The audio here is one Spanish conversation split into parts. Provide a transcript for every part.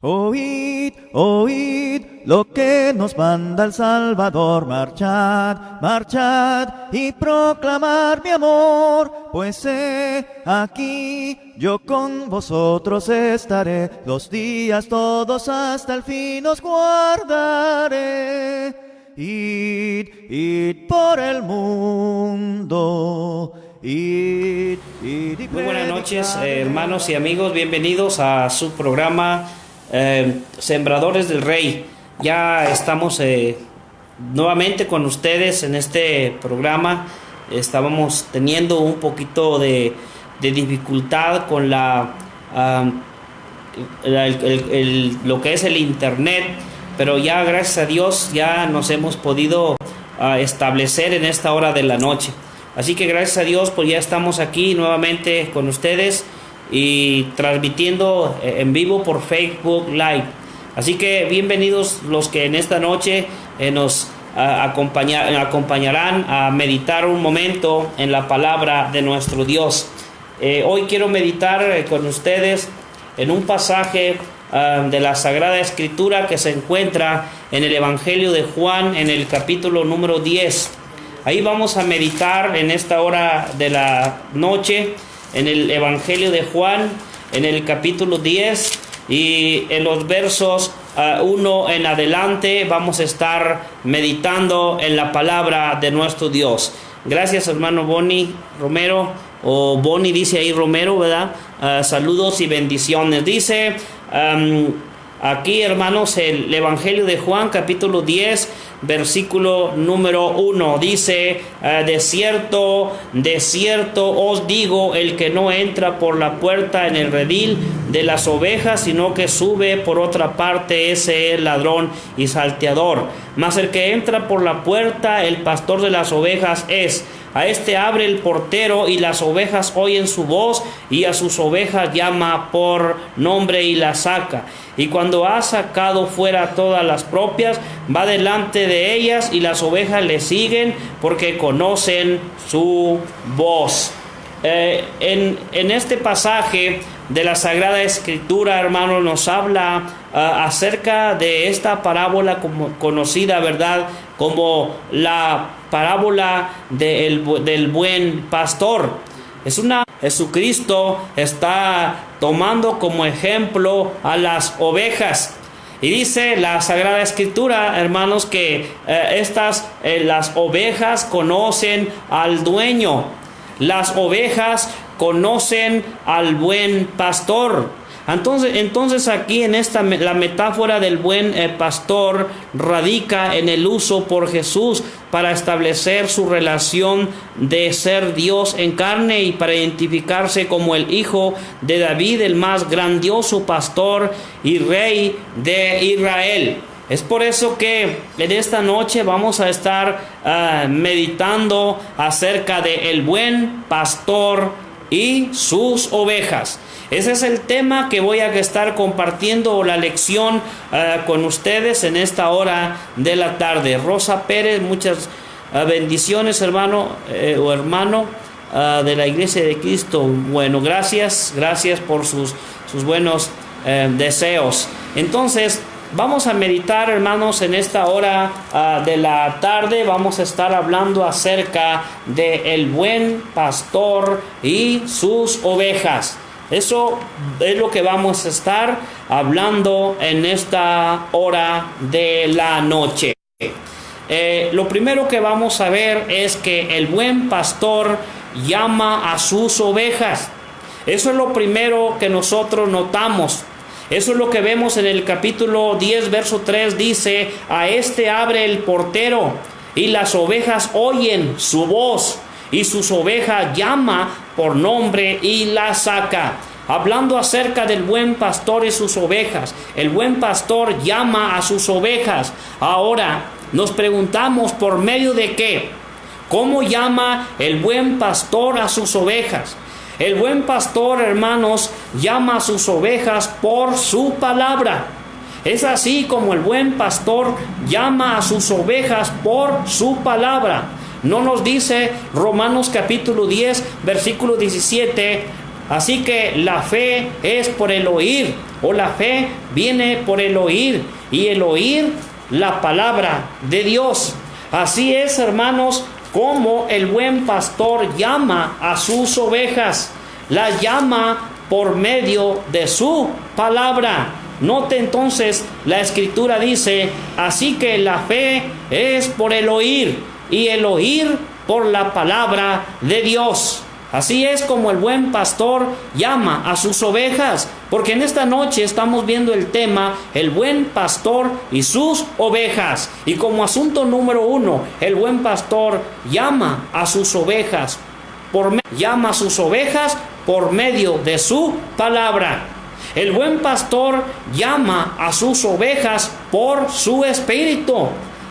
Oíd, oíd lo que nos manda el Salvador, marchad, marchad y proclamar mi amor, pues aquí yo con vosotros estaré, los días todos hasta el fin os guardaré. Id, id por el mundo, id, id y Muy buenas noches, hermanos y amigos, bienvenidos a su programa Sembradores del Rey. Ya estamos nuevamente con ustedes en este programa. Estábamos teniendo un poquito de dificultad con lo que es el internet, pero ya gracias a Dios ya nos hemos podido establecer en esta hora de la noche. Así que gracias a Dios pues ya estamos aquí nuevamente con ustedes y transmitiendo en vivo por Facebook Live. Así que bienvenidos los que en esta noche nos acompañarán a meditar un momento en la palabra de nuestro Dios. Hoy quiero meditar con ustedes en un pasaje de la Sagrada Escritura que se encuentra en el Evangelio de Juan, en el capítulo número 10. Ahí vamos a meditar en esta hora de la noche en el Evangelio de Juan, en el capítulo 10, y en los versos 1 en adelante vamos a estar meditando en la palabra de nuestro Dios. Gracias, hermano Boni Romero, o Boni dice ahí Romero, ¿verdad? Saludos y bendiciones. Dice aquí, hermanos, el Evangelio de Juan, capítulo 10, versículo número 1. Dice, de cierto os digo, el que no entra por la puerta en el redil de las ovejas, sino que sube por otra parte, ese es ladrón y salteador. Mas el que entra por la puerta, el pastor de las ovejas es. A este abre el portero, y las ovejas oyen su voz, y a sus ovejas llama por nombre y las saca. Y cuando ha sacado fuera todas las propias, va delante de ellas, y las ovejas le siguen porque conocen su voz. En este pasaje de la Sagrada Escritura, hermano, nos habla acerca de esta parábola conocida, ¿verdad?, como la parábola del buen pastor. Jesucristo está tomando como ejemplo a las ovejas. Y dice la Sagrada Escritura, hermanos, que las ovejas conocen al dueño. Las ovejas conocen al buen pastor. Entonces aquí en la metáfora del buen pastor radica en el uso por Jesús para establecer su relación de ser Dios en carne y para identificarse como el hijo de David, el más grandioso pastor y rey de Israel. Es por eso que en esta noche vamos a estar meditando acerca de el buen pastor y sus ovejas. Ese es el tema que voy a estar compartiendo la lección con ustedes en esta hora de la tarde. Rosa Pérez, muchas bendiciones, hermano o hermano de la Iglesia de Cristo. Bueno, gracias por sus buenos deseos. Entonces, vamos a meditar, hermanos, en esta hora de la tarde. Vamos a estar hablando acerca de el buen pastor y sus ovejas. Eso es lo que vamos a estar hablando en esta hora de la noche. Lo primero que vamos a ver es que el buen pastor llama a sus ovejas. Eso es lo primero que nosotros notamos. Eso es lo que vemos en el capítulo 10, verso 3. Dice, a este abre el portero, y las ovejas oyen su voz, y sus ovejas llama por nombre y las saca. Hablando acerca del buen pastor y sus ovejas. El buen pastor llama a sus ovejas. Ahora nos preguntamos, ¿por medio de qué? ¿Cómo llama el buen pastor a sus ovejas? El buen pastor, hermanos, llama a sus ovejas por su palabra. Es así como el buen pastor llama a sus ovejas por su palabra. ¿No nos dice Romanos capítulo 10, versículo 17, Así que la fe es por el oír, o la fe viene por el oír, y el oír la palabra de Dios. Así es, hermanos, como el buen pastor llama a sus ovejas. Las llama por medio de su palabra. Note entonces, la escritura dice, así que la fe es por el oír, y el oír por la palabra de Dios. Así es como el buen pastor llama a sus ovejas, porque en esta noche estamos viendo el tema, el buen pastor y sus ovejas. Y como asunto número 1, el buen pastor llama a sus ovejas por medio de su palabra. El buen pastor llama a sus ovejas por su espíritu.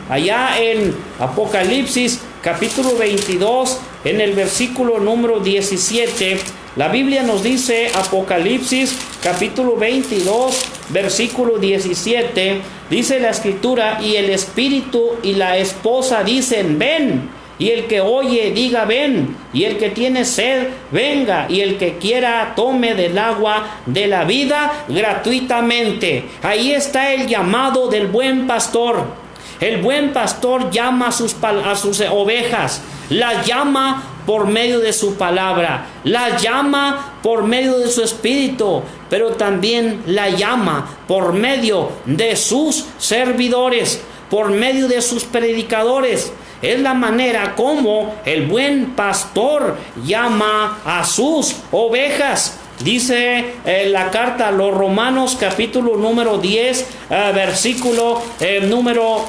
Allá en Apocalipsis capítulo 22, en el versículo número 17, la Biblia nos dice, Apocalipsis capítulo 22, versículo 17, dice la escritura, y el espíritu y la esposa dicen, ven. Y el que oye, diga ven, y el que tiene sed, venga, y el que quiera, tome del agua de la vida gratuitamente. Ahí está el llamado del buen pastor. El buen pastor llama a sus ovejas, las llama por medio de su palabra, las llama por medio de su espíritu, pero también la llama por medio de sus servidores, por medio de sus predicadores. Es la manera como el buen pastor llama a sus ovejas. Dice la carta a los Romanos capítulo número 10, versículo número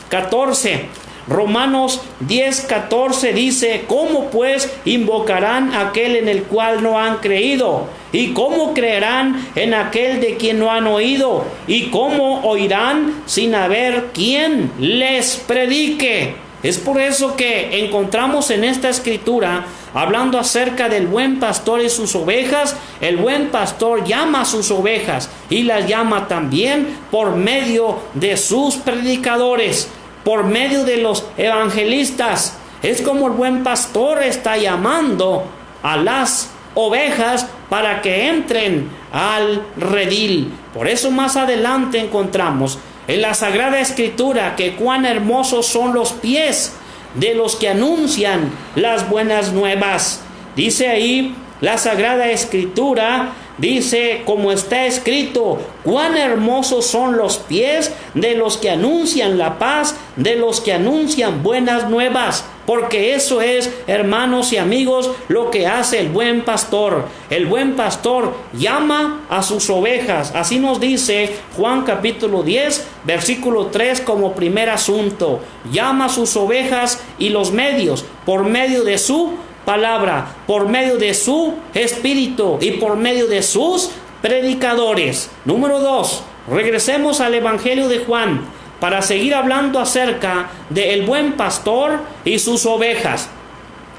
14. Romanos 10:14 dice, ¿cómo pues invocarán a aquel en el cual no han creído? ¿Y cómo creerán en aquel de quien no han oído? ¿Y cómo oirán sin haber quien les predique? Es por eso que encontramos en esta escritura, hablando acerca del buen pastor y sus ovejas, el buen pastor llama a sus ovejas y las llama también por medio de sus predicadores, por medio de los evangelistas. Es como el buen pastor está llamando a las ovejas para que entren al redil. Por eso más adelante encontramos en la Sagrada Escritura que cuán hermosos son los pies de los que anuncian las buenas nuevas. Dice ahí la Sagrada Escritura, dice como está escrito, cuán hermosos son los pies de los que anuncian la paz, de los que anuncian buenas nuevas. Porque eso es, hermanos y amigos, lo que hace el buen pastor. El buen pastor llama a sus ovejas. Así nos dice Juan capítulo 10, versículo 3 como primer asunto. Llama a sus ovejas y los medios, por medio de su palabra, por medio de su espíritu y por medio de sus predicadores. Número 2, regresemos al Evangelio de Juan para seguir hablando acerca del buen pastor y sus ovejas.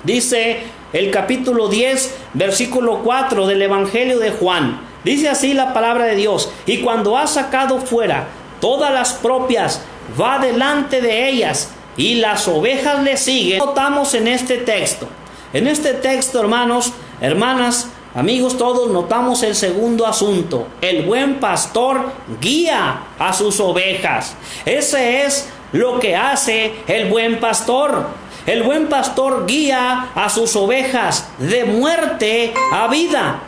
Dice el capítulo 10, versículo 4 del Evangelio de Juan. Dice así la palabra de Dios: y cuando ha sacado fuera todas las propias, va delante de ellas, y las ovejas le siguen. Notamos en este texto, hermanos, hermanas, amigos todos, notamos el segundo asunto. El buen pastor guía a sus ovejas. Ese es lo que hace el buen pastor. El buen pastor guía a sus ovejas de muerte a vida.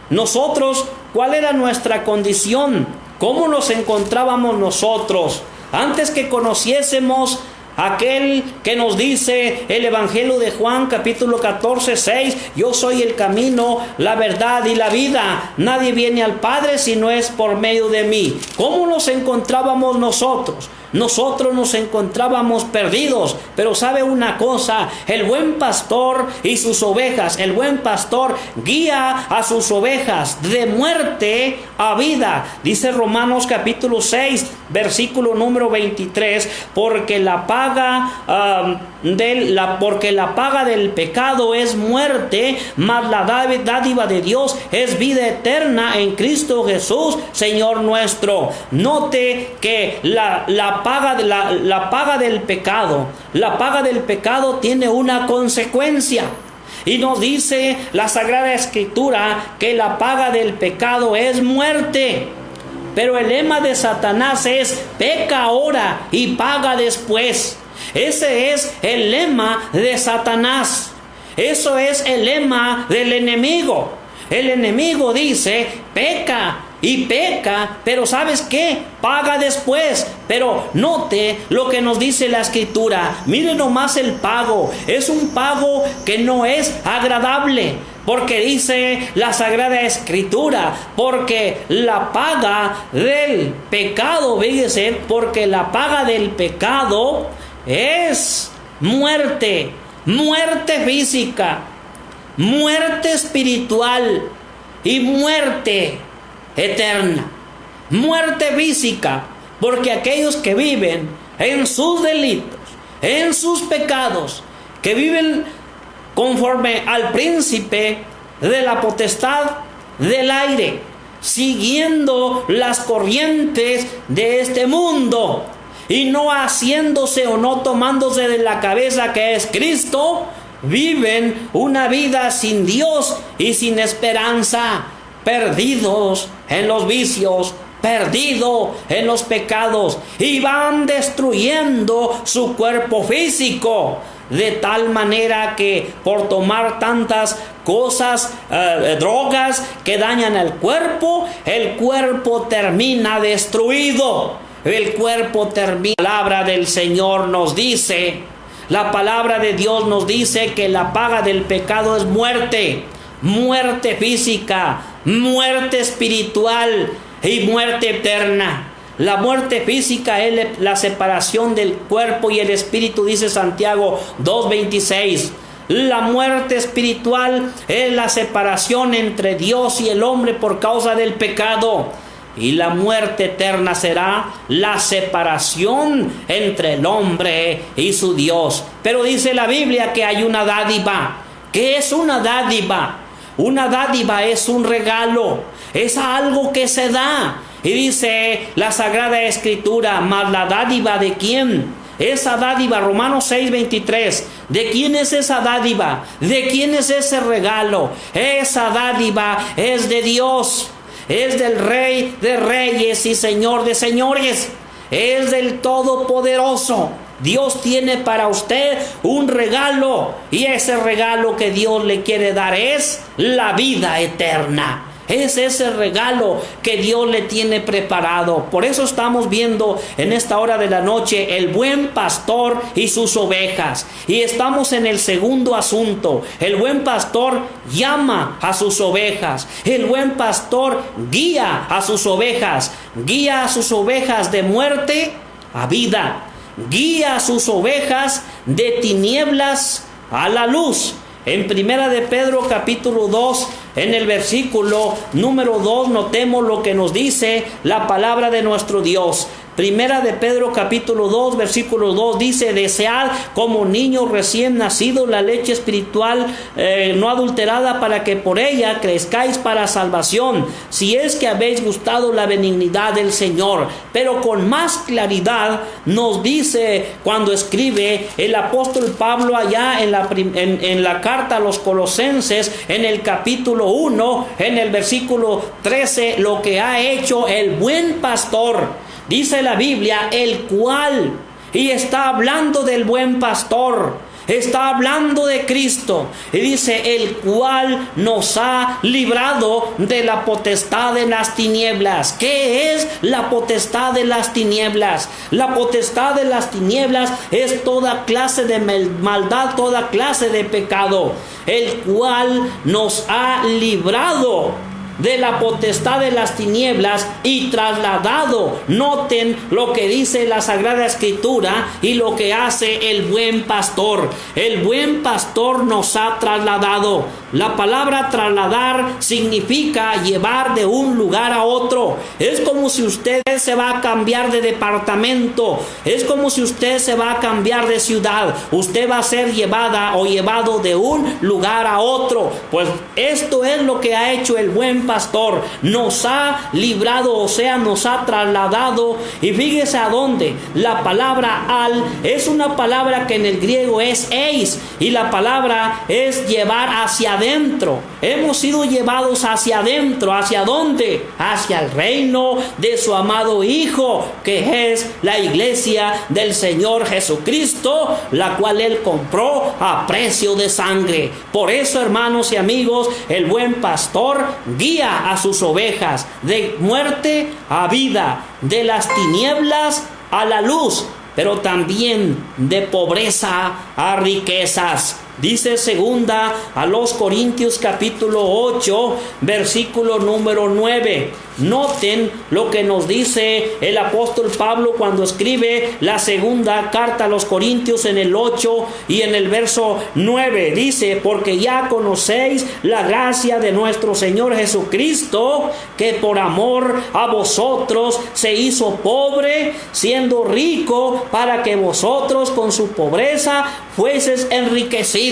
Nosotros, ¿cuál era nuestra condición? ¿Cómo nos encontrábamos nosotros antes que conociésemos aquel que nos dice el Evangelio de Juan capítulo 14, 6, yo soy el camino, la verdad y la vida, nadie viene al Padre si no es por medio de mí? ¿Cómo nos encontrábamos nosotros? Nosotros nos encontrábamos perdidos, pero sabe una cosa, el buen pastor y sus ovejas, el buen pastor guía a sus ovejas de muerte a vida. Dice Romanos capítulo 6, versículo número 23, porque la paga del pecado es muerte, mas la dádiva de Dios es vida eterna en Cristo Jesús, Señor nuestro. Note que la paga del pecado tiene una consecuencia. Y nos dice la Sagrada Escritura que la paga del pecado es muerte. Pero el lema de Satanás es: peca ahora y paga después. Ese es el lema de Satanás. Eso es el lema del enemigo. El enemigo dice: peca y peca, pero ¿sabes qué? Paga después. Pero note lo que nos dice la Escritura. Mire nomás el pago. Es un pago que no es agradable. Porque dice la Sagrada Escritura, porque la paga del pecado, fíjese, porque la paga del pecado es muerte. Muerte física, muerte espiritual y muerte eterna. Muerte física, porque aquellos que viven en sus delitos, en sus pecados, que viven conforme al príncipe de la potestad del aire, siguiendo las corrientes de este mundo, y no haciéndose o no tomándose de la cabeza que es Cristo, viven una vida sin Dios y sin esperanza, perdidos en los vicios, perdidos en los pecados, y van destruyendo su cuerpo físico, de tal manera que por tomar tantas cosas, drogas que dañan el cuerpo termina destruido. El cuerpo termina. La palabra del Señor nos dice, la palabra de Dios nos dice que la paga del pecado es muerte. Muerte física, muerte espiritual y muerte eterna. La muerte física es la separación del cuerpo y el espíritu, dice Santiago 2:26. La muerte espiritual es la separación entre Dios y el hombre por causa del pecado. Y la muerte eterna será la separación entre el hombre y su Dios. Pero dice la Biblia que hay una dádiva. ¿Qué es una dádiva? Una dádiva es un regalo, es algo que se da. Y dice la Sagrada Escritura, ¿mas la dádiva de quién? Esa dádiva, Romanos 6:23. ¿De quién es esa dádiva? ¿De quién es ese regalo? Esa dádiva es de Dios. Es del Rey de Reyes y Señor de Señores. Es del Todopoderoso. Dios tiene para usted un regalo, y ese regalo que Dios le quiere dar es la vida eterna. Es ese regalo que Dios le tiene preparado. Por eso estamos viendo en esta hora de la noche el buen pastor y sus ovejas. Y estamos en el segundo asunto. El buen pastor llama a sus ovejas. El buen pastor guía a sus ovejas. Guía a sus ovejas de muerte a vida. Guía a sus ovejas de tinieblas a la luz. En Primera de Pedro capítulo 2, en el versículo número 2, notemos lo que nos dice la palabra de nuestro Dios. Primera de Pedro capítulo 2, versículo 2 dice: desead como niños recién nacidos la leche espiritual no adulterada, para que por ella crezcáis para salvación, si es que habéis gustado la benignidad del Señor. Pero con más claridad nos dice cuando escribe el apóstol Pablo allá en la carta a los Colosenses, en el capítulo 1, en el versículo 13, lo que ha hecho el buen pastor. Dice la Biblia, el cual, y está hablando del buen pastor, está hablando de Cristo, y dice, el cual nos ha librado de la potestad de las tinieblas. ¿Qué es la potestad de las tinieblas? La potestad de las tinieblas es toda clase de maldad, toda clase de pecado, el cual nos ha librado de la potestad de las tinieblas y trasladado. Noten lo que dice la Sagrada Escritura y lo que hace el buen pastor. El buen pastor nos ha trasladado. La palabra trasladar significa llevar de un lugar a otro. Es como si usted se va a cambiar de departamento. Es como si usted se va a cambiar de ciudad. Usted va a ser llevada o llevado de un lugar a otro. Pues esto es lo que ha hecho el buen pastor. Nos ha librado, o sea, nos ha trasladado. Y fíjese a dónde. La palabra al es una palabra que en el griego es eis. Y la palabra es llevar hacia adentro. Hemos sido llevados hacia adentro. ¿Hacia dónde? Hacia el reino de su amado Hijo, que es la iglesia del Señor Jesucristo, la cual Él compró a precio de sangre. Por eso, hermanos y amigos, el buen pastor guía a sus ovejas de muerte a vida, de las tinieblas a la luz, pero también de pobreza a riquezas. Dice segunda a los Corintios capítulo 8, versículo número 9. Noten lo que nos dice el apóstol Pablo cuando escribe la segunda carta a los Corintios en el 8 y en el verso 9. Dice: porque ya conocéis la gracia de nuestro Señor Jesucristo, que por amor a vosotros se hizo pobre, siendo rico, para que vosotros con su pobreza fueseis enriquecidos.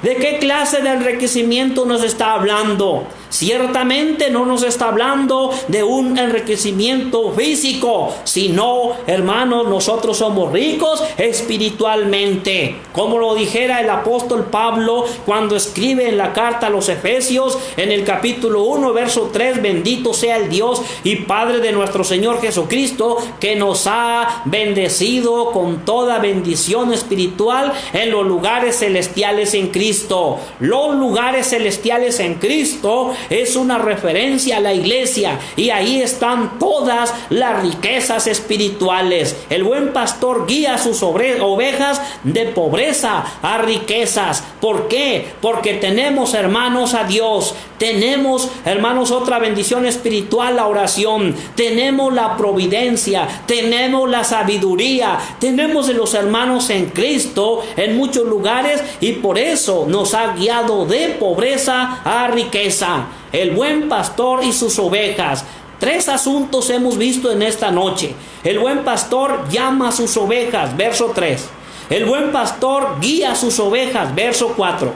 ¿De qué clase de enriquecimiento nos está hablando? Ciertamente no nos está hablando de un enriquecimiento físico, sino, hermanos, nosotros somos ricos espiritualmente. Como lo dijera el apóstol Pablo cuando escribe en la carta a los Efesios, en el capítulo 1, verso 3: bendito sea el Dios y Padre de nuestro Señor Jesucristo, que nos ha bendecido con toda bendición espiritual en los lugares celestiales en Cristo. Los lugares celestiales en Cristo es una referencia a la iglesia, y ahí están todas las riquezas espirituales. El buen pastor guía a sus ovejas de pobreza a riquezas. ¿Por qué? Porque tenemos, hermanos, a Dios. Tenemos, hermanos, otra bendición espiritual, la oración. Tenemos la providencia, tenemos la sabiduría, tenemos de los hermanos en Cristo en muchos lugares, y por eso nos ha guiado de pobreza a riqueza. El buen pastor y sus ovejas. 3 asuntos hemos visto en esta noche. El buen pastor llama a sus ovejas, verso 3. El buen pastor guía a sus ovejas, verso 4.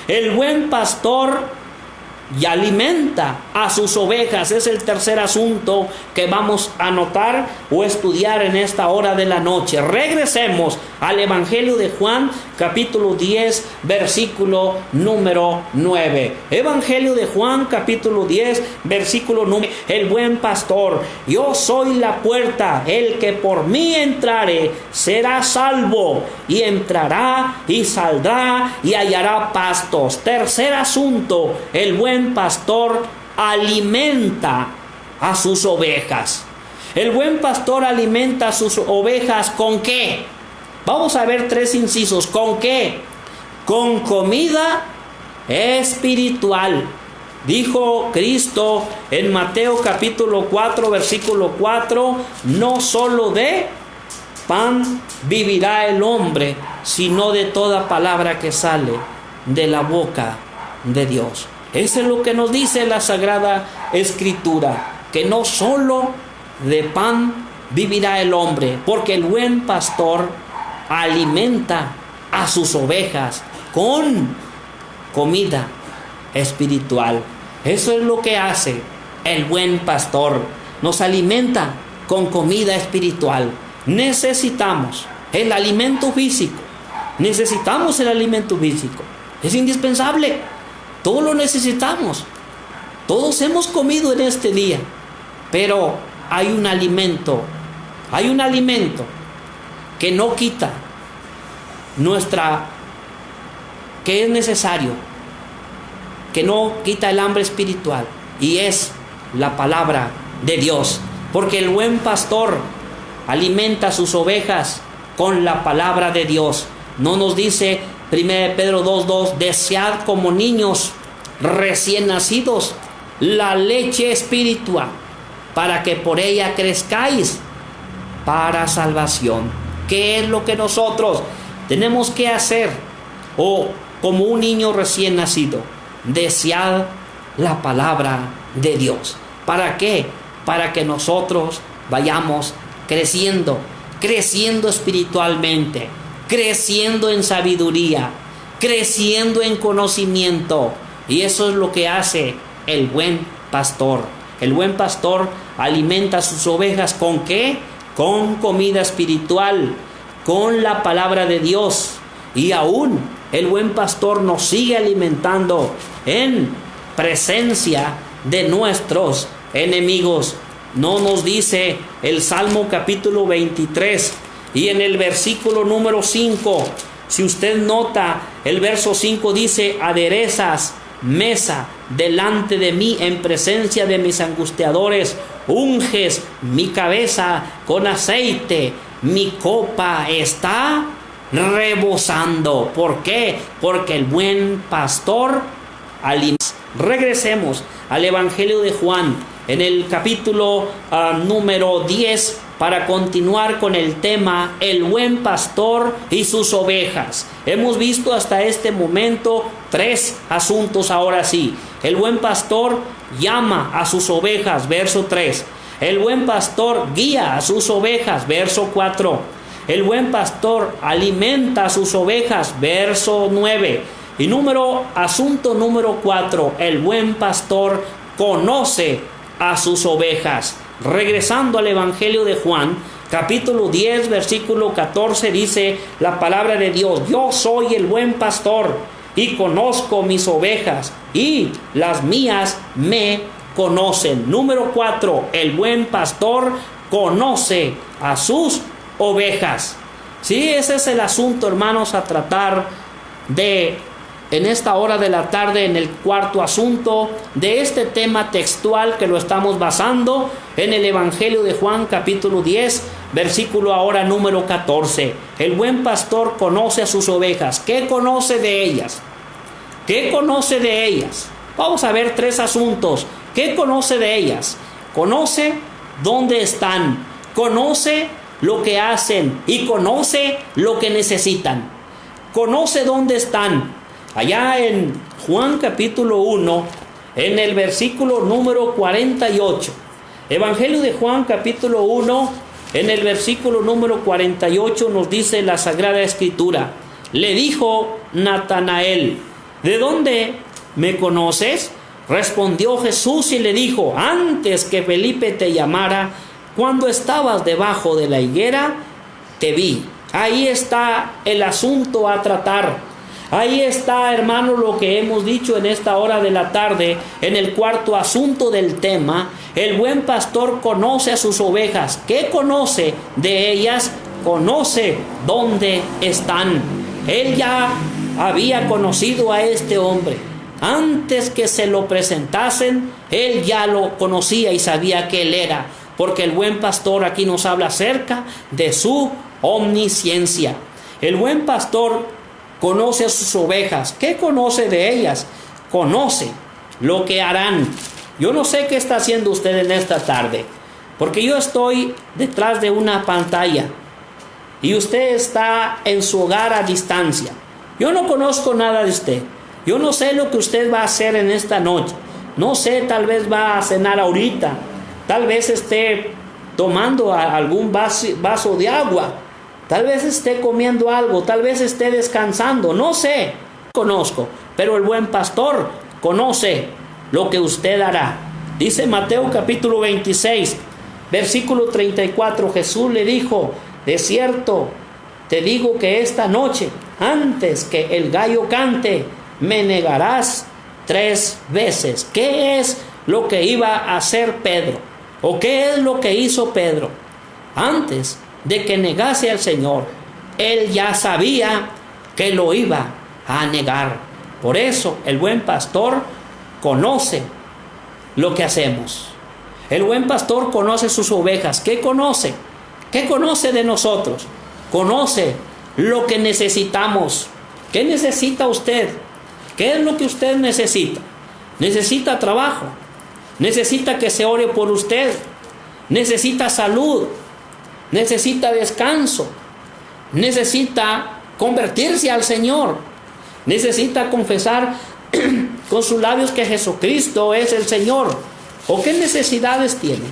El buen pastor y alimenta a sus ovejas. Es el tercer asunto que vamos a notar o estudiar en esta hora de la noche. Regresemos al Evangelio de Juan, capítulo 10, versículo número 9. Evangelio de Juan, capítulo 10, versículo número 9. El buen pastor: yo soy la puerta, el que por mí entrare será salvo, y entrará y saldrá y hallará pastos. Tercer asunto: el buen pastor alimenta a sus ovejas. El buen pastor alimenta a sus ovejas ¿con qué? Vamos a ver 3 incisos. ¿Con qué? Con comida espiritual. Dijo Cristo en Mateo capítulo 4, versículo 4: no solo de pan vivirá el hombre, sino de toda palabra que sale de la boca de Dios. Eso es lo que nos dice la Sagrada Escritura, que no solo de pan vivirá el hombre, porque el buen pastor alimenta a sus ovejas con comida espiritual. Eso es lo que hace el buen pastor, nos alimenta con comida espiritual. Necesitamos el alimento físico, necesitamos el alimento físico, es indispensable. Todos lo necesitamos. Todos hemos comido en este día. Pero hay un alimento que no quita que es necesario, que no quita el hambre espiritual, y es la palabra de Dios. Porque el buen pastor alimenta a sus ovejas con la palabra de Dios. No nos dice 1 Pedro 2:2: desead como niños recién nacidos la leche espiritual, para que por ella crezcáis para salvación. ¿Qué es lo que nosotros tenemos que hacer? O como un niño recién nacido, desead la palabra de Dios. ¿Para qué? Para que nosotros vayamos creciendo espiritualmente, creciendo en sabiduría, creciendo en conocimiento. Y eso es lo que hace el buen pastor. El buen pastor alimenta a sus ovejas ¿con qué? Con comida espiritual, con la palabra de Dios. Y aún el buen pastor nos sigue alimentando en presencia de nuestros enemigos. No nos dice el Salmo capítulo 23 y en el versículo número 5, si usted nota, el verso 5 dice: aderezas mesa delante de mí en presencia de mis angustiadores, unges mi cabeza con aceite, mi copa está rebosando. ¿Por qué? Porque el buen pastor alimenta. Regresemos al Evangelio de Juan en el capítulo número 10 para continuar con el tema el buen pastor y sus ovejas. Hemos visto hasta este momento 3 asuntos. Ahora sí, el buen pastor llama a sus ovejas, verso 3. El buen pastor guía a sus ovejas, verso 4. El buen pastor alimenta a sus ovejas, verso 9. Y asunto número 4, el buen pastor conoce a sus ovejas. Regresando al Evangelio de Juan, capítulo 10, versículo 14, dice la palabra de Dios: yo soy el buen pastor y conozco mis ovejas y las mías me conocen. Número 4, el buen pastor conoce a sus ovejas. Sí, ese es el asunto, hermanos, a tratar de en esta hora de la tarde, en el cuarto asunto de este tema textual que lo estamos basando en el Evangelio de Juan capítulo 10, versículo ahora número 14. El buen pastor conoce a sus ovejas. ¿Qué conoce de ellas? ¿Qué conoce de ellas? Vamos a ver 3 asuntos. ¿Qué conoce de ellas? Conoce dónde están, conoce lo que hacen y conoce lo que necesitan. Conoce dónde están. Allá en Juan capítulo 1, en el versículo número 48. Evangelio de Juan capítulo 1, en el versículo número 48 nos dice la Sagrada Escritura: le dijo Natanael: ¿de dónde me conoces? Respondió Jesús y le dijo: antes que Felipe te llamara, cuando estabas debajo de la higuera, te vi. Ahí está el asunto a tratar. Ahí está, hermano, lo que hemos dicho en esta hora de la tarde, en el cuarto asunto del tema. El buen pastor conoce a sus ovejas. ¿Qué conoce de ellas? Conoce dónde están. Él ya había conocido a este hombre. Antes que se lo presentasen, él ya lo conocía y sabía que él era. Porque el buen pastor aquí nos habla acerca de su omnisciencia. El buen pastor conoce a sus ovejas. ¿Qué conoce de ellas? Conoce lo que harán. Yo no sé qué está haciendo usted en esta tarde, porque yo estoy detrás de una pantalla y usted está en su hogar a distancia. Yo no conozco nada de usted. Yo no sé lo que usted va a hacer en esta noche. No sé, tal vez va a cenar ahorita. Tal vez esté tomando algún vaso de agua. Tal vez esté comiendo algo, tal vez esté descansando, no sé, conozco, pero el buen pastor conoce lo que usted hará. Dice Mateo capítulo 26, versículo 34, Jesús le dijo: de cierto te digo que esta noche, antes que el gallo cante, me negarás 3 veces. ¿Qué es lo que iba a hacer Pedro? ¿O qué es lo que hizo Pedro? Antes de que negase al Señor, él ya sabía que lo iba a negar. Por eso el buen pastor conoce lo que hacemos. El buen pastor conoce sus ovejas. ¿Qué conoce? ¿Qué conoce de nosotros? Conoce lo que necesitamos. ¿Qué necesita usted? ¿Qué es lo que usted necesita? Necesita trabajo. Necesita que se ore por usted. Necesita salud. Necesita descanso. Necesita convertirse al Señor. Necesita confesar con sus labios que Jesucristo es el Señor. ¿O qué necesidades tiene?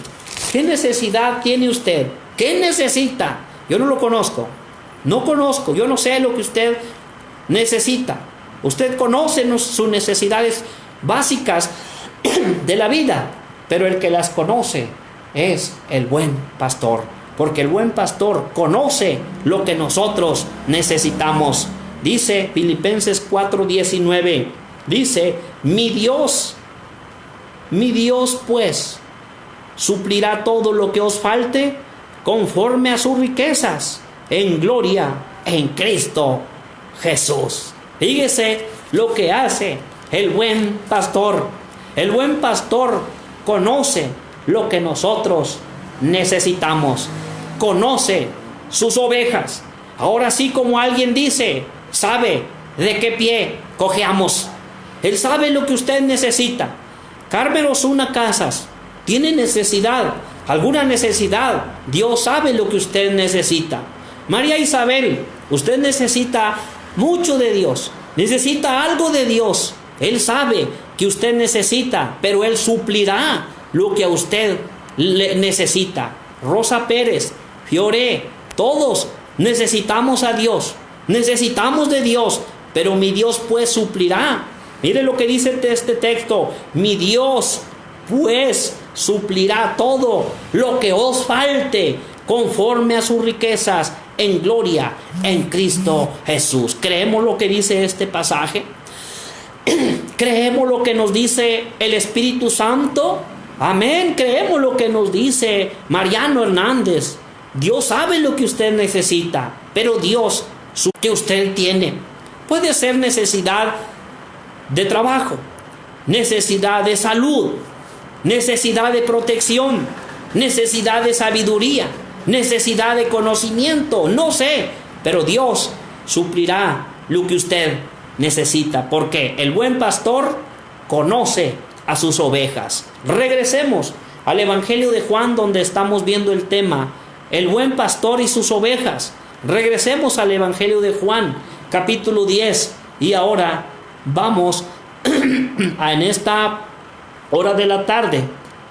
¿Qué necesidad tiene usted? ¿Qué necesita? Yo no lo conozco. No conozco. Yo no sé lo que usted necesita. Usted conoce sus necesidades básicas de la vida, pero el que las conoce es el buen pastor, porque el buen pastor conoce lo que nosotros necesitamos. Dice Filipenses 4:19, dice: mi Dios pues suplirá todo lo que os falte conforme a sus riquezas en gloria en Cristo Jesús. Fíjese lo que hace el buen pastor. El buen pastor conoce lo que nosotros necesitamos. Conoce sus ovejas. Ahora sí, como alguien dice, sabe de qué pie cojeamos. Él sabe lo que usted necesita. Carmen Osuna Casas tiene necesidad, alguna necesidad. Dios sabe lo que usted necesita. María Isabel, usted necesita mucho de Dios, necesita algo de Dios. Él sabe que usted necesita, pero Él suplirá lo que a usted le necesita. Rosa Pérez, Fiore, todos necesitamos a Dios, necesitamos de Dios, pero mi Dios pues suplirá. Mire lo que dice este texto: mi Dios pues suplirá todo lo que os falte conforme a sus riquezas en gloria en Cristo Jesús. ¿Creemos lo que dice este pasaje? ¿Creemos lo que nos dice el Espíritu Santo? Amén. Creemos lo que nos dice Mariano Hernández. Dios sabe lo que usted necesita, pero Dios sabe que usted tiene. Puede ser necesidad de trabajo, necesidad de salud, necesidad de protección, necesidad de sabiduría, necesidad de conocimiento, no sé, pero Dios suplirá lo que usted necesita, porque el buen pastor conoce a sus ovejas. Regresemos al Evangelio de Juan, donde estamos viendo el tema, el buen pastor y sus ovejas. Regresemos al Evangelio de Juan, capítulo 10, y ahora vamos en esta hora de la tarde,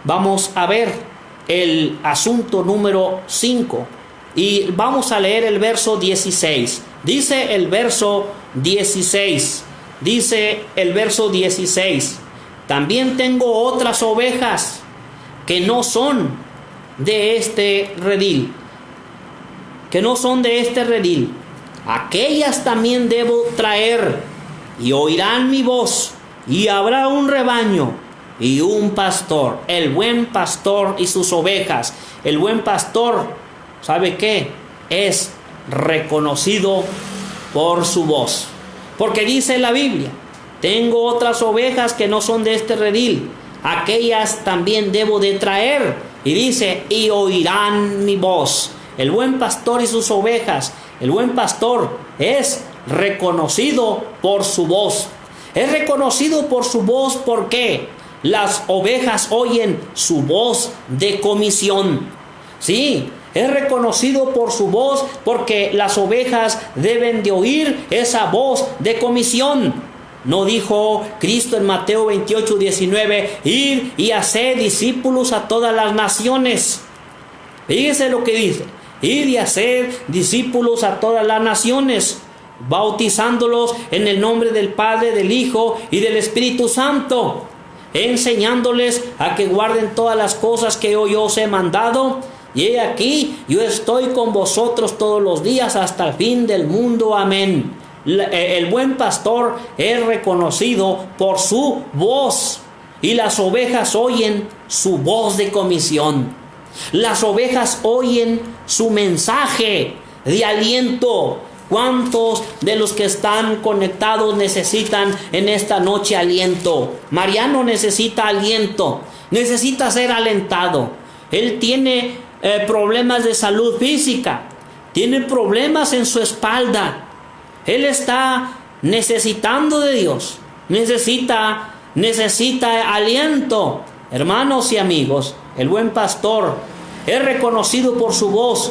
vamos a ver el asunto número 5 y vamos a leer el verso 16. Dice el verso 16, también tengo otras ovejas que no son de este redil, aquellas también debo traer, y oirán mi voz, y habrá un rebaño y un pastor. El buen pastor y sus ovejas. El buen pastor, ¿sabe qué? Es reconocido por su voz, porque dice la Biblia: tengo otras ovejas que no son de este redil, aquellas también debo de traer, y dice: y oirán mi voz. El buen pastor y sus ovejas. El buen pastor es reconocido por su voz. Es reconocido por su voz porque las ovejas oyen su voz de comisión. Sí, es reconocido por su voz porque las ovejas deben de oír esa voz de comisión. ¿No dijo Cristo en Mateo 28:19, id y haced discípulos a todas las naciones? Fíjese lo que dice: id y haced discípulos a todas las naciones, bautizándolos en el nombre del Padre, del Hijo y del Espíritu Santo, enseñándoles a que guarden todas las cosas que hoy os he mandado. Y he aquí, yo estoy con vosotros todos los días hasta el fin del mundo. Amén. El buen pastor es reconocido por su voz, y las ovejas oyen su voz de comisión. Las ovejas oyen su mensaje de aliento. ¿Cuántos de los que están conectados necesitan en esta noche aliento? Mariano necesita aliento, necesita ser alentado. Él tiene problemas de salud física, tiene problemas en su espalda. Él está necesitando de Dios, necesita aliento. Hermanos y amigos, el buen pastor es reconocido por su voz,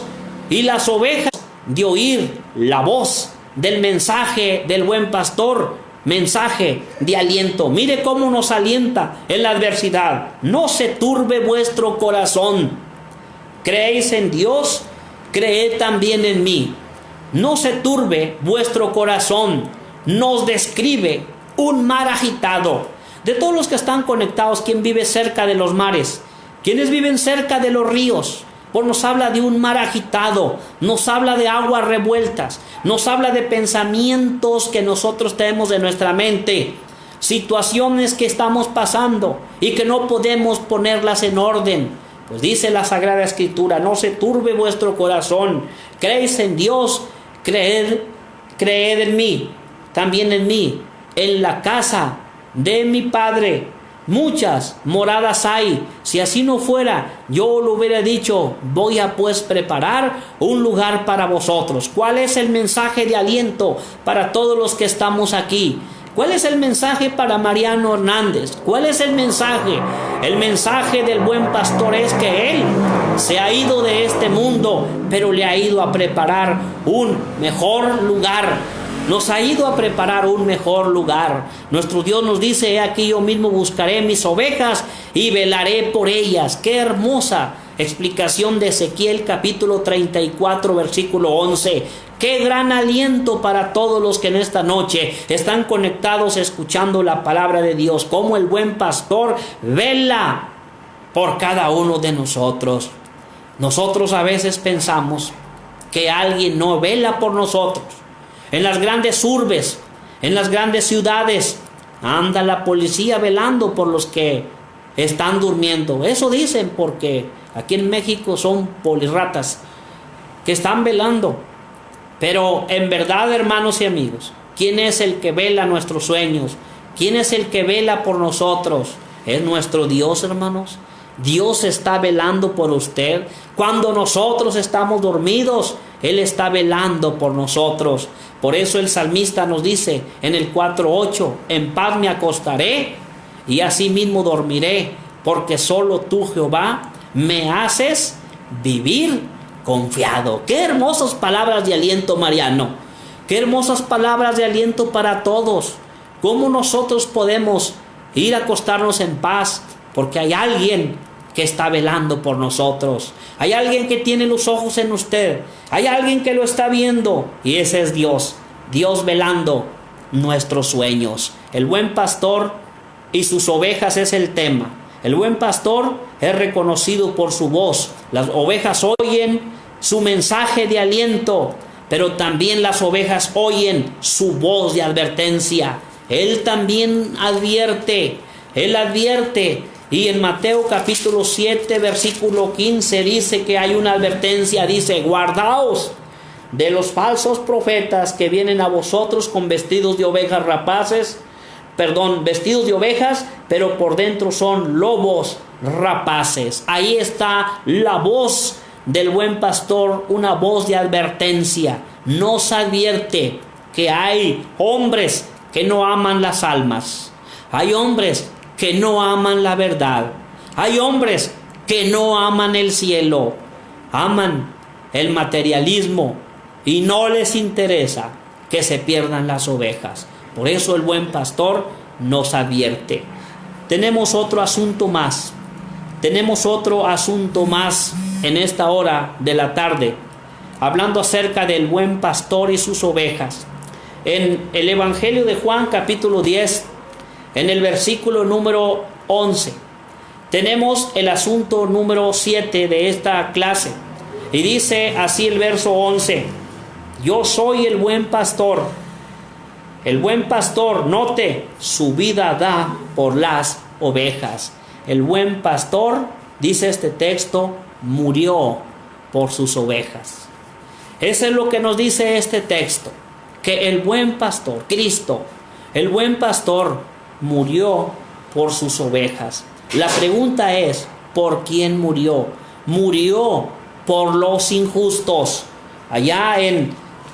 y las ovejas de oír la voz del mensaje del buen pastor mensaje de aliento. Mire cómo nos alienta en la adversidad. No se turbe vuestro corazón. ¿Creéis en Dios? Creed también en mí. No se turbe vuestro corazón. Nos describe un mar agitado. De todos los que están conectados, ¿quién vive cerca de los mares? ¿Quiénes viven cerca de los ríos? Pues nos habla de un mar agitado, nos habla de aguas revueltas, nos habla de pensamientos que nosotros tenemos en nuestra mente, situaciones que estamos pasando y que no podemos ponerlas en orden. Pues dice la Sagrada Escritura, no se turbe vuestro corazón, creéis en Dios, creed en mí, también en mí. En la casa de mi Padre muchas moradas hay. Si así no fuera, yo lo hubiera dicho, voy a pues preparar un lugar para vosotros. ¿Cuál es el mensaje de aliento para todos los que estamos aquí? ¿Cuál es el mensaje para Mariano Hernández? ¿Cuál es el mensaje? El mensaje del buen pastor es que él se ha ido de este mundo, pero le ha ido a preparar un mejor lugar. Nos ha ido a preparar un mejor lugar. Nuestro Dios nos dice, he aquí yo mismo buscaré mis ovejas y velaré por ellas. Qué hermosa explicación de Ezequiel capítulo 34 versículo 11. Qué gran aliento para todos los que en esta noche están conectados escuchando la palabra de Dios. Como el buen pastor vela por cada uno de nosotros. Nosotros a veces pensamos que alguien no vela por nosotros. En las grandes urbes, en las grandes ciudades, anda la policía velando por los que están durmiendo. Eso dicen porque aquí en México son polirratas que están velando. Pero en verdad, hermanos y amigos, ¿quién es el que vela nuestros sueños? ¿Quién es el que vela por nosotros? Es nuestro Dios, hermanos. Dios está velando por usted. Cuando nosotros estamos dormidos, Él está velando por nosotros. Por eso el salmista nos dice en el 4:8, en paz me acostaré y asimismo dormiré, porque solo tú, Jehová, me haces vivir confiado. Qué hermosas palabras de aliento, Mariano. Qué hermosas palabras de aliento para todos. ¿Cómo nosotros podemos ir a acostarnos en paz? Porque hay alguien que está velando por nosotros. Hay alguien que tiene los ojos en usted. Hay alguien que lo está viendo. Y ese es Dios. Dios velando nuestros sueños. El buen pastor y sus ovejas es el tema. El buen pastor es reconocido por su voz. Las ovejas oyen su mensaje de aliento, pero también las ovejas oyen su voz de advertencia. Él también advierte. Él advierte. Y en Mateo capítulo 7 versículo 15 dice que hay una advertencia. Dice, guardaos de los falsos profetas que vienen a vosotros con vestidos de ovejas rapaces. Vestidos de ovejas, pero por dentro son lobos rapaces. Ahí está la voz del buen pastor, una voz de advertencia. Nos advierte que hay hombres que no aman las almas. Hay hombres que no aman la verdad. Hay hombres que no aman el cielo. Aman el materialismo y no les interesa que se pierdan las ovejas. Por eso el buen pastor nos advierte. Tenemos otro asunto más. Tenemos otro asunto más en esta hora de la tarde, hablando acerca del buen pastor y sus ovejas. En el Evangelio de Juan capítulo 10, en el versículo número 11, tenemos el asunto número 7 de esta clase. Y dice así el verso 11, yo soy el buen pastor. El buen pastor, note, su vida da por las ovejas. El buen pastor, dice este texto, murió por sus ovejas. Eso es lo que nos dice este texto, que el buen pastor, Cristo, el buen pastor, murió por sus ovejas. La pregunta es, ¿por quién murió? Murió por los injustos. Allá en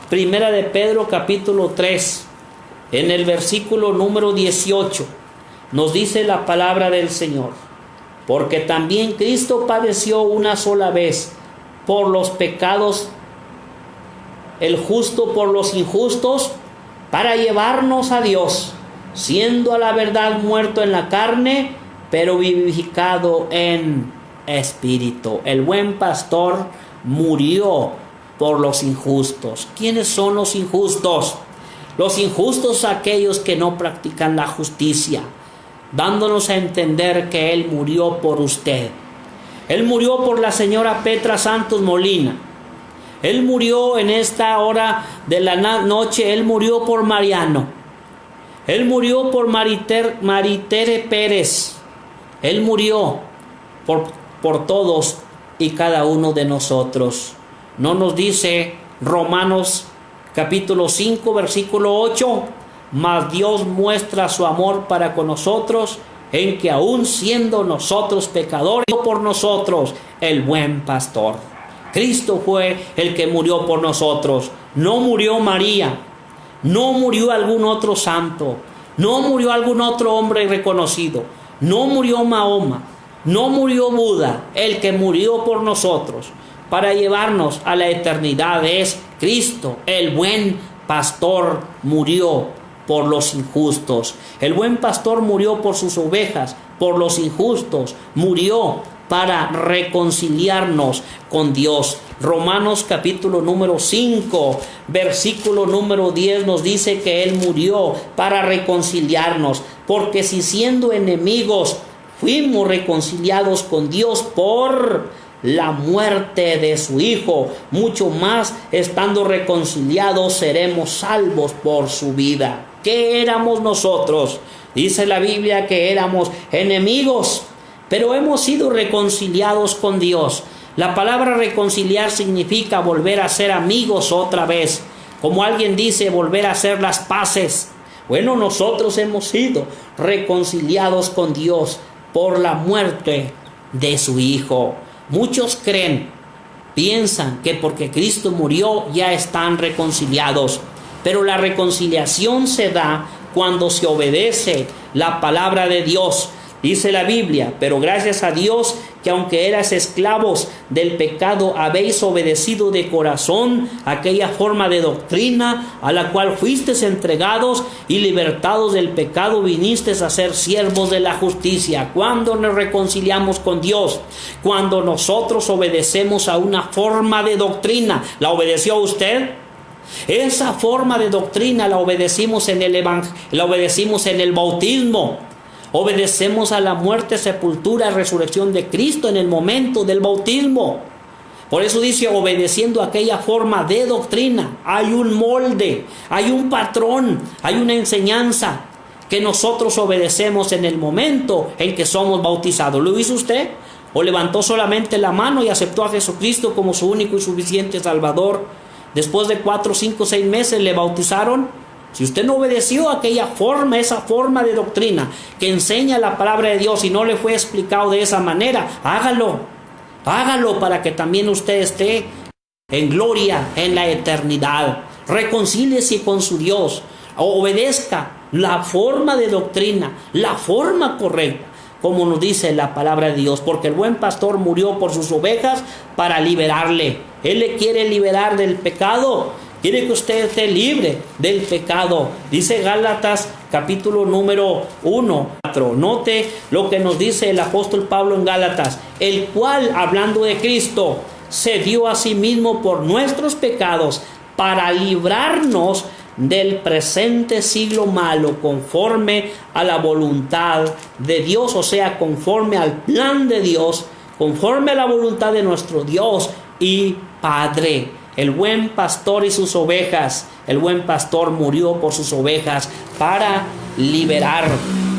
Primera de Pedro capítulo 3, en el versículo número 18, nos dice la palabra del Señor, porque también Cristo padeció una sola vez por los pecados, el justo por los injustos, para llevarnos a Dios, siendo a la verdad muerto en la carne, pero vivificado en espíritu. El buen pastor murió por los injustos. ¿Quiénes son los injustos? Los injustos aquellos que no practican la justicia, dándonos a entender que Él murió por usted. Él murió por la señora Petra Santos Molina. Él murió en esta hora de la noche. Él murió por Mariano. Él murió por Maritere Pérez. Él murió por todos y cada uno de nosotros. ¿No nos dice Romanos capítulo 5 versículo 8? Mas Dios muestra su amor para con nosotros, en que aun siendo nosotros pecadores, por nosotros el buen pastor. Cristo fue el que murió por nosotros. No murió María, no murió algún otro santo, no murió algún otro hombre reconocido, no murió Mahoma, no murió Buda. El que murió por nosotros para llevarnos a la eternidad es Cristo. El buen pastor murió por los injustos. El buen pastor murió por sus ovejas, por los injustos. Murió para reconciliarnos con Dios. Romanos capítulo número 5, versículo número 10 nos dice que Él murió para reconciliarnos. Porque si siendo enemigos fuimos reconciliados con Dios por la muerte de su Hijo, mucho más estando reconciliados seremos salvos por su vida. ¿Qué éramos nosotros? Dice la Biblia que éramos enemigos, pero hemos sido reconciliados con Dios. La palabra reconciliar significa volver a ser amigos otra vez. Como alguien dice, volver a hacer las paces. Bueno, nosotros hemos sido reconciliados con Dios por la muerte de su Hijo. Muchos piensan que porque Cristo murió ya están reconciliados. Pero la reconciliación se da cuando se obedece la palabra de Dios. Dice la Biblia, pero gracias a Dios que aunque eras esclavos del pecado, habéis obedecido de corazón aquella forma de doctrina a la cual fuisteis entregados, y libertados del pecado vinisteis a ser siervos de la justicia. Cuando nos reconciliamos con Dios, cuando nosotros obedecemos a una forma de doctrina. ¿La obedeció usted? Esa forma de doctrina la obedecimos en el la obedecimos en el bautismo. Obedecemos a la muerte, sepultura y resurrección de Cristo en el momento del bautismo. Por eso dice, obedeciendo aquella forma de doctrina. Hay un molde, hay un patrón, hay una enseñanza que nosotros obedecemos en el momento en que somos bautizados. ¿Lo hizo usted? ¿O levantó solamente la mano y aceptó a Jesucristo como su único y suficiente Salvador? Después de 4, 5, 6 meses le bautizaron. Si usted no obedeció aquella forma, esa forma de doctrina que enseña la palabra de Dios y no le fue explicado de esa manera, hágalo para que también usted esté en gloria en la eternidad. Reconcíliese con su Dios, obedezca la forma de doctrina, la forma correcta, como nos dice la palabra de Dios, porque el buen pastor murió por sus ovejas para liberarle. Él le quiere liberar del pecado. Quiere que usted esté libre del pecado. Dice Gálatas capítulo número 1. Note lo que nos dice el apóstol Pablo en Gálatas. El cual, hablando de Cristo, se dio a sí mismo por nuestros pecados para librarnos del presente siglo malo, conforme a la voluntad de Dios. O sea, conforme al plan de Dios, conforme a la voluntad de nuestro Dios y Padre. El buen pastor y sus ovejas. El buen pastor murió por sus ovejas para liberar.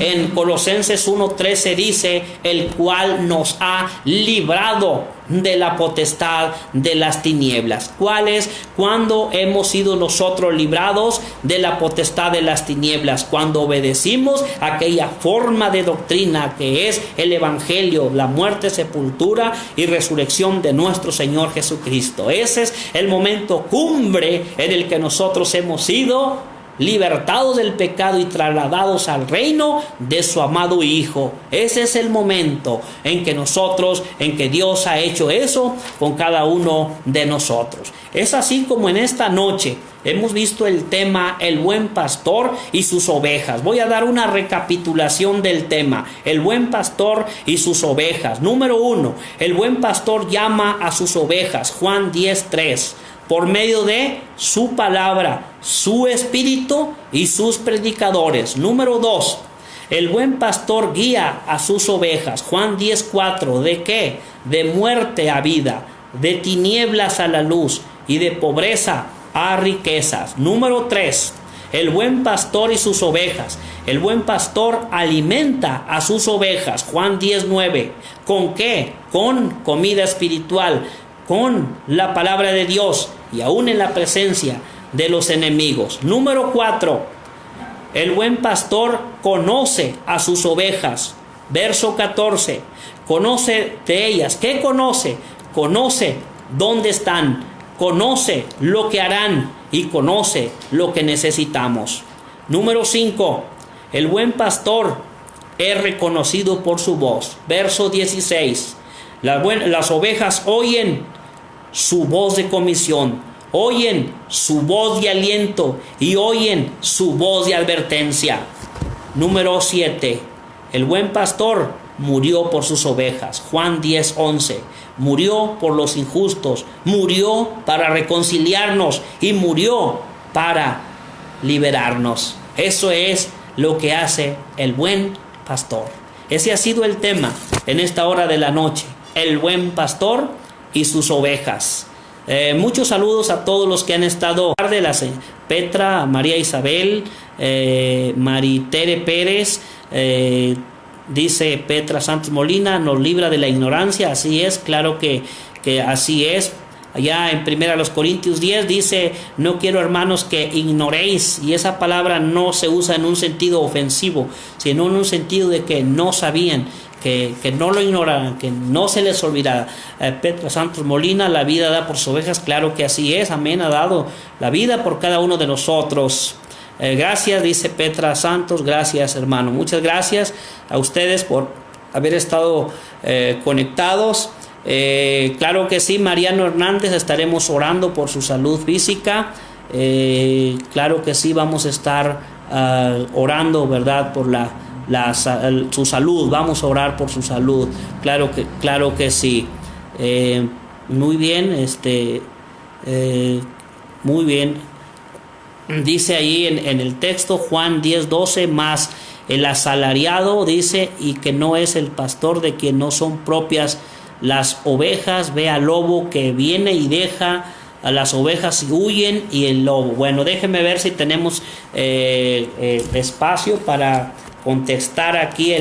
En Colosenses 1:13 dice, el cual nos ha librado de la potestad de las tinieblas. ¿Cuál es? Cuando hemos sido nosotros librados de la potestad de las tinieblas. Cuando obedecimos aquella forma de doctrina que es el evangelio, la muerte, sepultura y resurrección de nuestro Señor Jesucristo. Ese es el momento cumbre en el que nosotros hemos sido libertados del pecado y trasladados al reino de su amado Hijo. Ese es el momento en que Dios ha hecho eso con cada uno de nosotros. Es así como en esta noche Hemos visto el tema, el buen pastor y sus ovejas. Voy a dar una recapitulación del tema, el buen pastor y sus ovejas. Número 1, el buen pastor llama a sus ovejas, Juan 10:3, por medio de su palabra, su espíritu y sus predicadores. Número 2, el buen pastor guía a sus ovejas, Juan 10:4, ¿de qué? De muerte a vida, de tinieblas a la luz y de pobreza a riquezas. Número 3, el buen pastor y sus ovejas. El buen pastor alimenta a sus ovejas, Juan 10:9. ¿Con qué? Con comida espiritual, con la palabra de Dios y aún en la presencia de los enemigos. Número 4, el buen pastor conoce a sus ovejas. Verso 14, conoce de ellas. ¿Qué conoce? Conoce dónde están, conoce lo que harán y conoce lo que necesitamos. Número 5, el buen pastor es reconocido por su voz. Verso 16, las ovejas oyen su voz de comisión, oyen su voz de aliento y oyen su voz de advertencia. Número 7, el buen pastor murió por sus ovejas. Juan 10:11. Murió por los injustos, murió para reconciliarnos y murió para liberarnos. Eso es lo que hace el buen pastor. Ese ha sido el tema en esta hora de la noche, el buen pastor y sus ovejas. Muchos saludos a todos los que han estado de la Petra, María Isabel, Maritere Pérez, dice Petra Santos Molina, nos libra de la ignorancia. Así es, claro que así es. Allá en 1 Corintios 10 dice, no quiero, hermanos, que ignoréis, y esa palabra no se usa en un sentido ofensivo, sino en un sentido de que no sabían, que no lo ignoraran, que no se les olvidara. Petra Santos Molina, la vida da por sus ovejas, claro que así es, amén, ha dado la vida por cada uno de nosotros. Gracias, dice Petra Santos, gracias, hermano, muchas gracias a ustedes por haber estado conectados. Claro que sí, Mariano Hernández, estaremos orando por su salud física. Claro que sí, vamos a estar orando, ¿verdad?, por su salud. Vamos a orar por su salud, claro que sí. Muy bien, muy bien. Dice ahí en el texto, Juan 10:12, más el asalariado, dice, y que no es el pastor, de quien no son propias las ovejas, ve al lobo que viene y deja a las ovejas y huyen, y el lobo. Bueno, déjenme ver si tenemos espacio para contestar aquí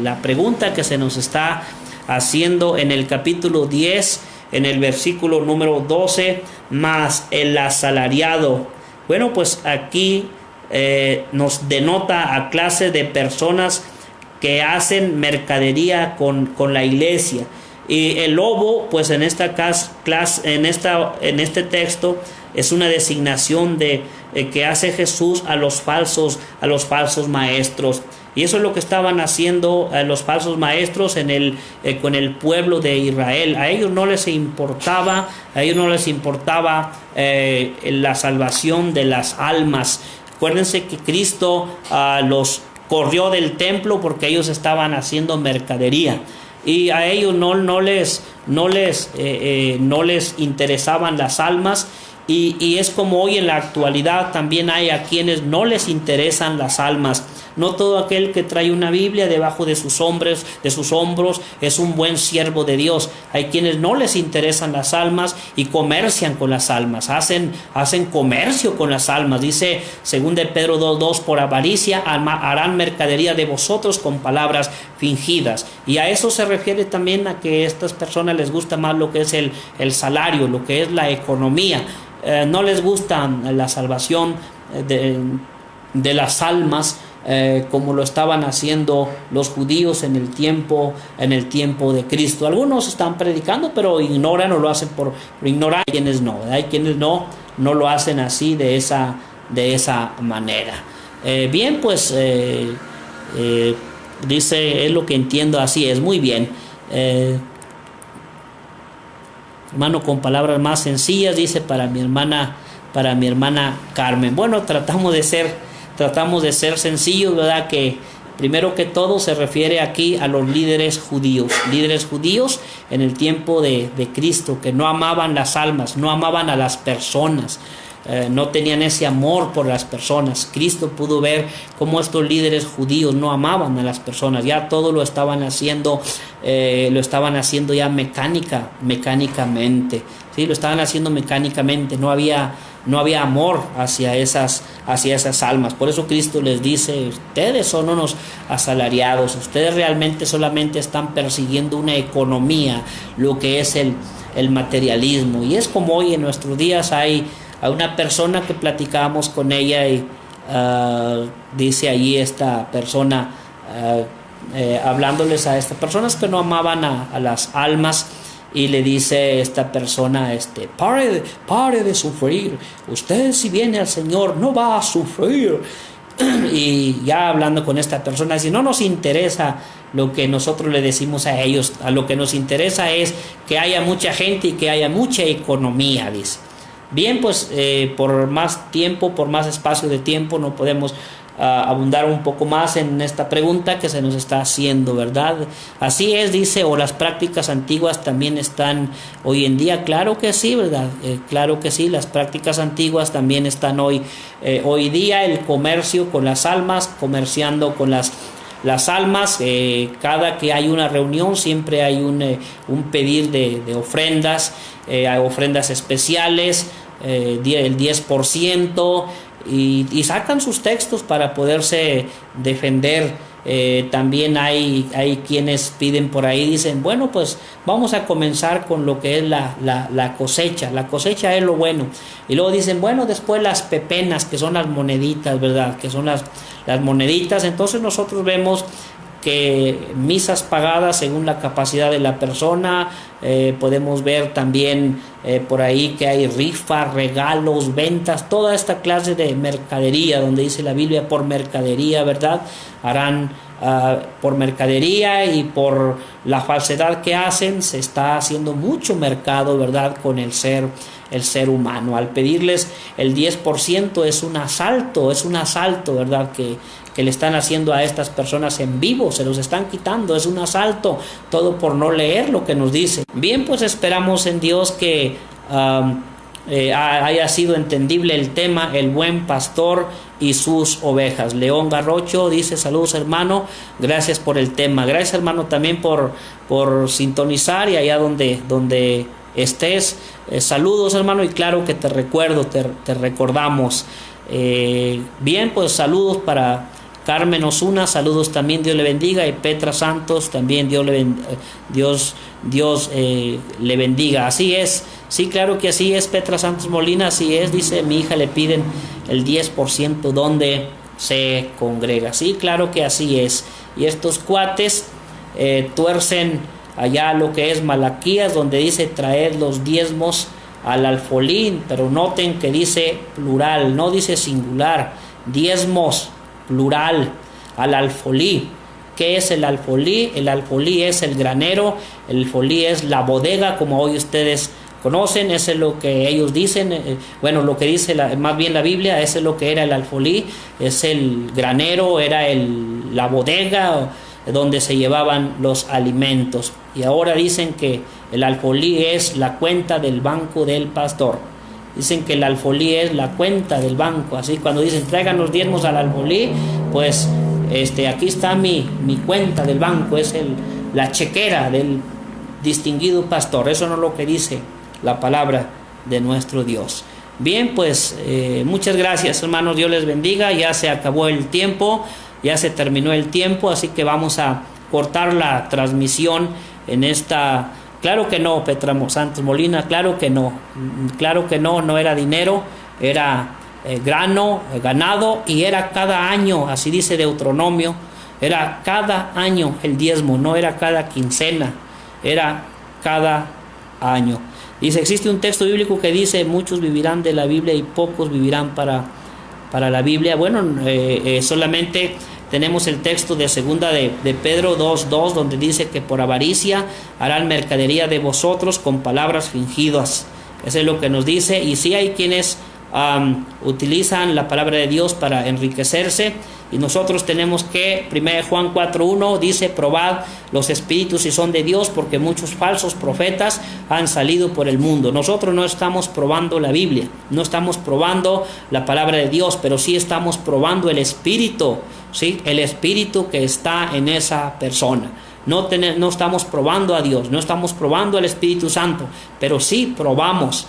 la pregunta que se nos está haciendo en el capítulo 10, en el versículo número 12, más el asalariado. Bueno, pues aquí nos denota a clase de personas que hacen mercadería con la iglesia. Y el lobo, pues en este texto, es una designación de que hace Jesús a los falsos maestros. Y eso es lo que estaban haciendo los falsos maestros con el pueblo de Israel. A ellos no les importaba, la salvación de las almas. Acuérdense que Cristo los corrió del templo porque ellos estaban haciendo mercadería. Y a ellos no les interesaban las almas. Y es como hoy en la actualidad también hay a quienes no les interesan las almas. No todo aquel que trae una Biblia debajo de sus hombros es un buen siervo de Dios. Hay quienes no les interesan las almas y comercian con las almas, hacen comercio con las almas. Dice 2 Pedro 2:2, por avaricia harán mercadería de vosotros con palabras fingidas. Y a eso se refiere también, a que a estas personas les gusta más lo que es el salario, lo que es la economía. No les gusta la salvación de las almas, como lo estaban haciendo los judíos en el tiempo de Cristo. Algunos están predicando, pero ignoran o lo hacen por ignorar. Hay quienes no lo hacen así, de esa manera. Bien, pues dice, es lo que entiendo, así es, muy bien. Hermano, con palabras más sencillas, dice, para mi hermana para mi hermana Carmen. Bueno, tratamos de ser sencillos, ¿verdad? Que primero que todo se refiere aquí a los líderes judíos en el tiempo de Cristo, que no amaban las almas, no amaban a las personas, no tenían ese amor por las personas. Cristo pudo ver cómo estos líderes judíos no amaban a las personas, ya todo lo estaban haciendo ya mecánicamente, ¿sí? Lo estaban haciendo mecánicamente, no había amor hacia esas almas. Por eso Cristo les dice: ustedes son unos asalariados, ustedes realmente solamente están persiguiendo una economía, lo que es el materialismo. Y es como hoy en nuestros días hay una persona que platicábamos con ella y dice allí esta persona, hablándoles a estas personas que no amaban a las almas, y le dice esta persona, pare de sufrir, usted si viene al Señor no va a sufrir. Y ya hablando con esta persona, dice: no nos interesa lo que nosotros le decimos a ellos, a lo que nos interesa es que haya mucha gente y que haya mucha economía, dice. Bien, pues por más tiempo, por más espacio de tiempo, no podemos abundar un poco más en esta pregunta que se nos está haciendo, ¿verdad? Así es, dice, o las prácticas antiguas también están hoy en día. Claro que sí, ¿verdad? Claro que sí, las prácticas antiguas también están hoy día. El comercio con las almas, comerciando con las almas, cada que hay una reunión siempre hay un pedir de ofrendas, hay ofrendas especiales, el 10%, y sacan sus textos para poderse defender. También hay quienes piden por ahí, dicen: bueno, pues vamos a comenzar con lo que es la cosecha. La cosecha es lo bueno. Y luego dicen: bueno, después las pepenas, que son las moneditas, ¿verdad? Que son las moneditas. Entonces nosotros vemos que misas pagadas según la capacidad de la persona. Podemos ver también por ahí que hay rifas, regalos, ventas, toda esta clase de mercadería, donde dice la Biblia: por mercadería, ¿verdad? Harán por mercadería, y por la falsedad que hacen se está haciendo mucho mercado, ¿verdad? Con el ser humano. Al pedirles el 10% es un asalto, ¿verdad? Que le están haciendo a estas personas en vivo, se los están quitando, es un asalto, todo por no leer lo que nos dice. Bien, pues esperamos en Dios que haya sido entendible el tema, el buen pastor y sus ovejas. León Garrocho dice: saludos, hermano, gracias por el tema. Gracias, hermano, también por sintonizar, y allá donde estés, saludos, hermano, y claro que te recuerdo, te recordamos. Bien, pues saludos para Carmen Osuna, saludos también, Dios le bendiga. Y Petra Santos también, Dios le bendiga. Así es, sí, claro que así es, Petra Santos Molina, así es, dice: mi hija le piden el 10% donde se congrega. Sí, claro que así es. Y estos cuates tuercen allá lo que es Malaquías, donde dice: traed los diezmos al alfolí, pero noten que dice plural, no dice singular. Diezmos, plural, al alfolí. ¿Qué es el alfolí? El alfolí es el granero, el alfolí es la bodega, como hoy ustedes conocen. Eso es lo que ellos dicen, bueno, lo que dice más bien la Biblia, eso es lo que era el alfolí, es el granero, era la bodega donde se llevaban los alimentos. Y ahora dicen que el alfolí es la cuenta del banco del pastor. Dicen que el alfolí es la cuenta del banco. Así, cuando dicen: traigan los diezmos al alfolí, pues aquí está mi cuenta del banco, es la chequera del distinguido pastor. Eso no es lo que dice la palabra de nuestro Dios. Bien, pues muchas gracias, hermanos, Dios les bendiga. Ya se acabó el tiempo, ya se terminó el tiempo, así que vamos a cortar la transmisión en esta. Claro que no, Petra Santos Molina, claro que no, no era dinero, era ganado, y era cada año, así dice Deuteronomio, era cada año el diezmo, no era cada quincena, era cada año. Dice: existe un texto bíblico que dice: muchos vivirán de la Biblia y pocos vivirán para la Biblia. Bueno, solamente tenemos el texto de segunda de Pedro 2:2, donde dice que por avaricia harán mercadería de vosotros con palabras fingidas. Eso es lo que nos dice. Y sí hay quienes utilizan la palabra de Dios para enriquecerse, y nosotros tenemos que, 1 Juan 4:1 dice: probad los espíritus si son de Dios, porque muchos falsos profetas han salido por el mundo. Nosotros no estamos probando la Biblia, no estamos probando la palabra de Dios, pero sí estamos probando el espíritu, ¿sí? El espíritu que está en esa persona. No estamos probando a Dios, no estamos probando al Espíritu Santo, pero sí probamos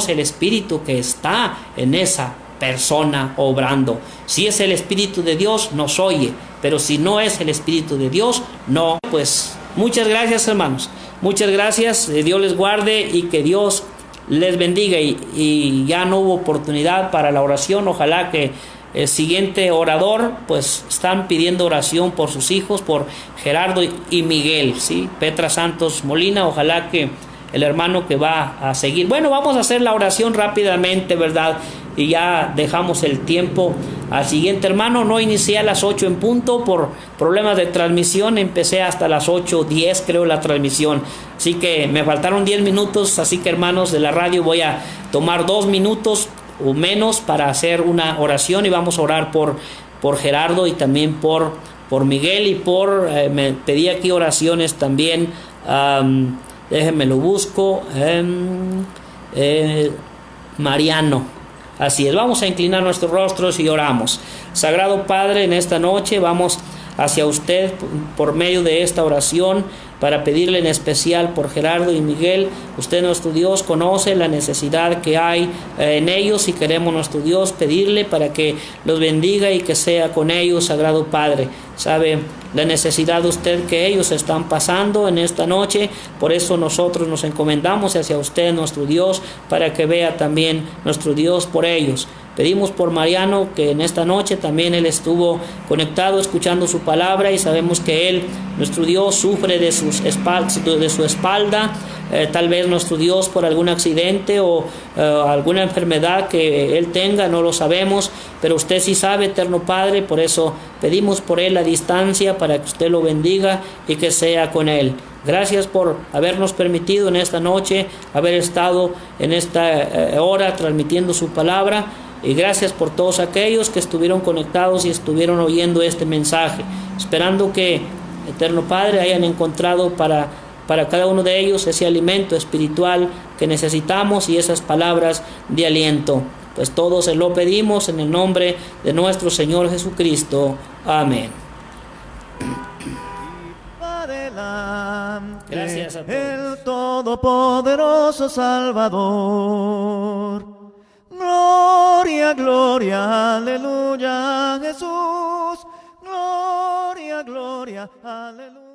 el espíritu que está en esa persona obrando. Si es el Espíritu de Dios, nos oye, pero si no es el Espíritu de Dios, no. Pues muchas gracias, hermanos, muchas gracias. Dios les guarde y que Dios les bendiga. Y ya no hubo oportunidad para la oración. Ojalá que el siguiente orador, pues están pidiendo oración por sus hijos, por Gerardo y Miguel, ¿sí? Petra Santos Molina. Ojalá que el hermano que va a seguir. Bueno, vamos a hacer la oración rápidamente, ¿verdad? Y ya dejamos el tiempo al siguiente hermano. No inicié a las 8 en punto por problemas de transmisión. Empecé hasta las 8:10, creo, la transmisión. Así que me faltaron 10 minutos. Así que, hermanos de la radio, voy a tomar 2 minutos o menos para hacer una oración, y vamos a orar por Gerardo y también por Miguel, y me pedí aquí oraciones también. Déjenme lo busco. Mariano. Así es, vamos a inclinar nuestros rostros y oramos. Sagrado Padre, en esta noche vamos hacia usted por medio de esta oración para pedirle en especial por Gerardo y Miguel. Usted, nuestro Dios, conoce la necesidad que hay en ellos, y queremos, nuestro Dios, pedirle para que los bendiga y que sea con ellos. Sagrado Padre, sabe la necesidad de usted que ellos están pasando en esta noche. Por eso nosotros nos encomendamos hacia usted, nuestro Dios, para que vea también, nuestro Dios, por ellos. Pedimos por Mariano, que en esta noche también él estuvo conectado escuchando su palabra, y sabemos que él, nuestro Dios, sufre de su espalda, tal vez, nuestro Dios, por algún accidente o alguna enfermedad que él tenga, no lo sabemos, pero usted sí sabe, eterno Padre. Por eso pedimos por él a distancia, para que usted lo bendiga y que sea con él. Gracias por habernos permitido en esta noche haber estado en esta hora transmitiendo su palabra. Y gracias por todos aquellos que estuvieron conectados y estuvieron oyendo este mensaje, esperando que, eterno Padre, hayan encontrado para cada uno de ellos ese alimento espiritual que necesitamos y esas palabras de aliento. Pues todo se lo pedimos en el nombre de nuestro Señor Jesucristo. Amén. Gracias a todos. El Todopoderoso Salvador. Gloria, gloria, aleluya, Jesús. Gloria, gloria, aleluya.